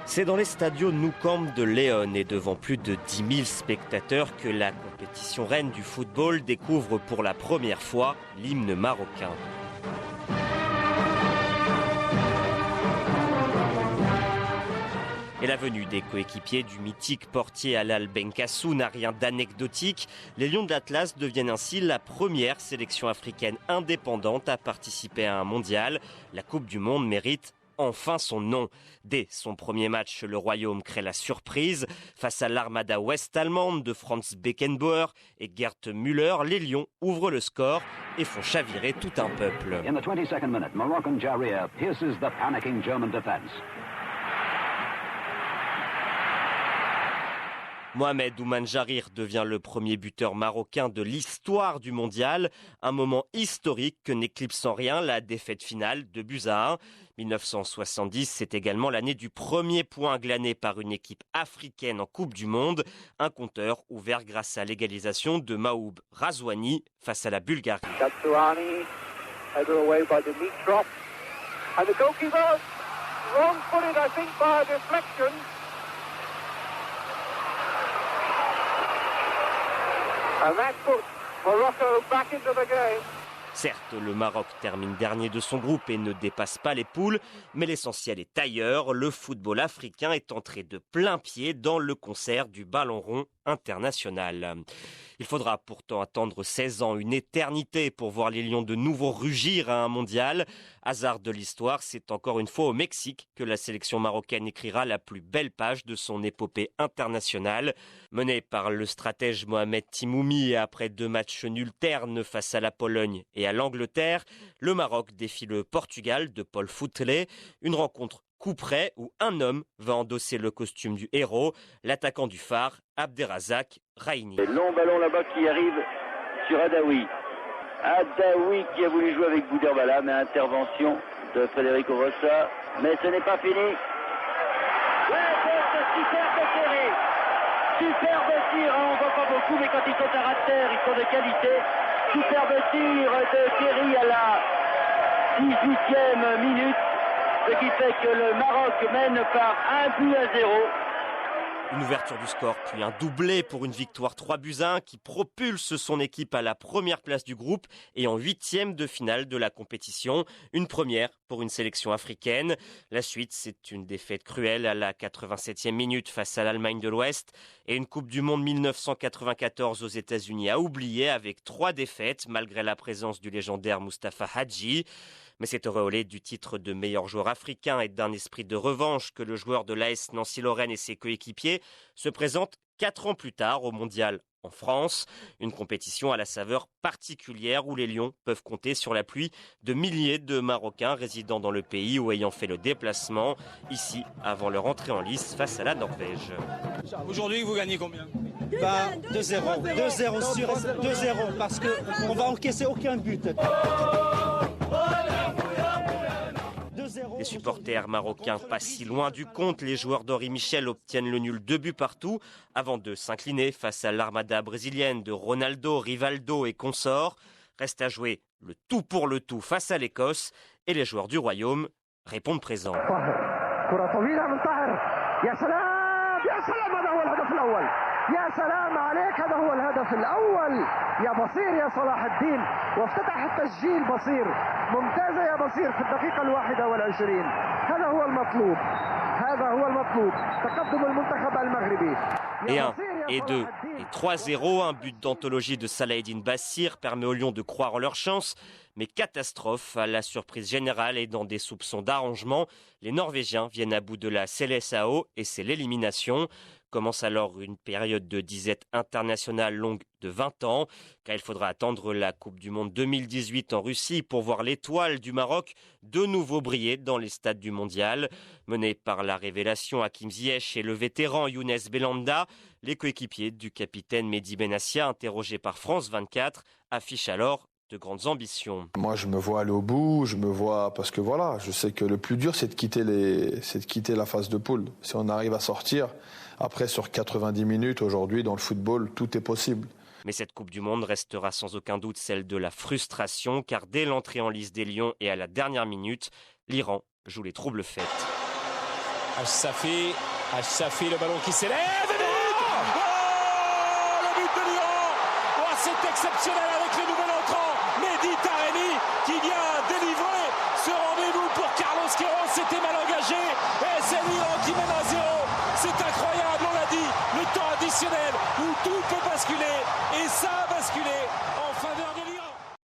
C'est dans les Stadios Nou Camp de León et devant plus de 10 000 spectateurs que la compétition reine du football découvre pour la première fois l'hymne marocain. Et la venue des coéquipiers du mythique portier Alal Benkassou n'a rien d'anecdotique. Les Lions de l'Atlas deviennent ainsi la première sélection africaine indépendante à participer à un mondial. La Coupe du Monde mérite enfin son nom. Dès son premier match, le Royaume crée la surprise. Face à l'armada ouest-allemande de Franz Beckenbauer et Gerd Müller, les Lions ouvrent le score et font chavirer tout un peuple. In the 22nd minute, Moroccan Jarir pierces the panicking German defense. Mohamed Oumane Jarir devient le premier buteur marocain de l'histoire du mondial. Un moment historique que n'éclipse en rien la défaite finale de 2-1. 1970, c'est également l'année du premier point glané par une équipe africaine en Coupe du Monde. Un compteur ouvert grâce à l'égalisation de Mahoub Razouani face à la Bulgarie. Katsouani, header away by Dimitrov. And the goalkeeper, wrong-footed, I think, by a deflection. And that puts Morocco back into the game. Certes, le Maroc termine dernier de son groupe et ne dépasse pas les poules, mais l'essentiel est ailleurs. Le football africain est entré de plein pied dans le concert du ballon rond international. Il faudra pourtant attendre 16 ans, une éternité, pour voir les Lions de nouveau rugir à un mondial. Hasard de l'histoire, c'est encore une fois au Mexique que la sélection marocaine écrira la plus belle page de son épopée internationale. Menée par le stratège Mohamed Timoumi et après 2 matchs nuls ternes face à la Pologne et à l'Angleterre, le Maroc défie le Portugal de Paul Foutlé. Une rencontre coup près où un homme va endosser le costume du héros, l'attaquant du Phare, Abderrazak Raïni. Long ballon là-bas qui arrive sur Adaoui. Adaoui qui a voulu jouer avec Bouderbala, mais intervention de Federico Rossa. Mais ce n'est pas fini. Ouais, c'est superbe tiré. Superbe tir, on ne voit pas beaucoup, mais quand ils sont à ras de terre, ils sont de qualité. Superbe tir de Kerry à la 18e minute. Ce qui fait que le Maroc mène par 1-0. Une ouverture du score, puis un doublé pour une victoire 3-1 qui propulse son équipe à la première place du groupe et en 8e de finale de la compétition. Une première pour une sélection africaine. La suite, c'est une défaite cruelle à la 87e minute face à l'Allemagne de l'Ouest et une Coupe du Monde 1994 aux États-Unis à oublier avec 3 défaites malgré la présence du légendaire Mustapha Hadji. Mais c'est auréolé du titre de meilleur joueur africain et d'un esprit de revanche que le joueur de l'AS Nancy-Lorraine et ses coéquipiers se présentent 4 ans plus tard au Mondial en France. Une compétition à la saveur particulière où les Lions peuvent compter sur l'appui de milliers de Marocains résidant dans le pays ou ayant fait le déplacement ici avant leur entrée en lice face à la Norvège. Aujourd'hui, vous gagnez combien ? 2-0. 2-0 sûr, 2-0 parce qu'on va encaisser aucun but. Les supporters marocains pas si loin du compte. Les joueurs d'Henri Michel obtiennent le nul 2 buts partout avant de s'incliner face à l'armada brésilienne de Ronaldo, Rivaldo et consorts. Reste à jouer le tout pour le tout face à l'Écosse et les joueurs du Royaume répondent présents. يا سلام عليك هذا هو الهدف الأول يا بصير يا صلاح الدين وافتتح التسجيل بصير ممتازة يا بصير في الدقيقة 21 هذا هو المطلوب تقدم المنتخب المغربي Et 1, et 2, et 3-0, un but d'anthologie de Salahedine Bassir permet aux Lions de croire en leur chance. Mais catastrophe, à la surprise générale et dans des soupçons d'arrangement, les Norvégiens viennent à bout de la Seleção et c'est l'élimination. Commence alors une période de disette internationale longue de 20 ans, car il faudra attendre la Coupe du Monde 2018 en Russie pour voir l'étoile du Maroc de nouveau briller dans les stades du mondial. Mené par la révélation Hakim Ziyech et le vétéran Younes Belhanda, les coéquipiers du capitaine Mehdi Benassia, interrogé par France 24, affichent alors de grandes ambitions. Moi, je me vois aller au bout, parce que voilà, je sais que le plus dur, c'est de quitter la phase de poule. Si on arrive à sortir, après sur 90 minutes, aujourd'hui, dans le football, tout est possible. Mais cette Coupe du Monde restera sans aucun doute celle de la frustration, car dès l'entrée en lice des Lions et à la dernière minute, l'Iran joue les troubles fêtes. Safi, le ballon qui s'élève. Oh, le but de l'Iran. Oh, c'est exceptionnel avec le nouvel entrant Mehdi Taremi qui vient délivrer ce rendez-vous pour Carlos Queiroz. C'était mal engagé et c'est l'Iran qui mène à 0. C'est incroyable, on l'a dit, le temps additionnel où tout peut basculer et ça a basculé en fin de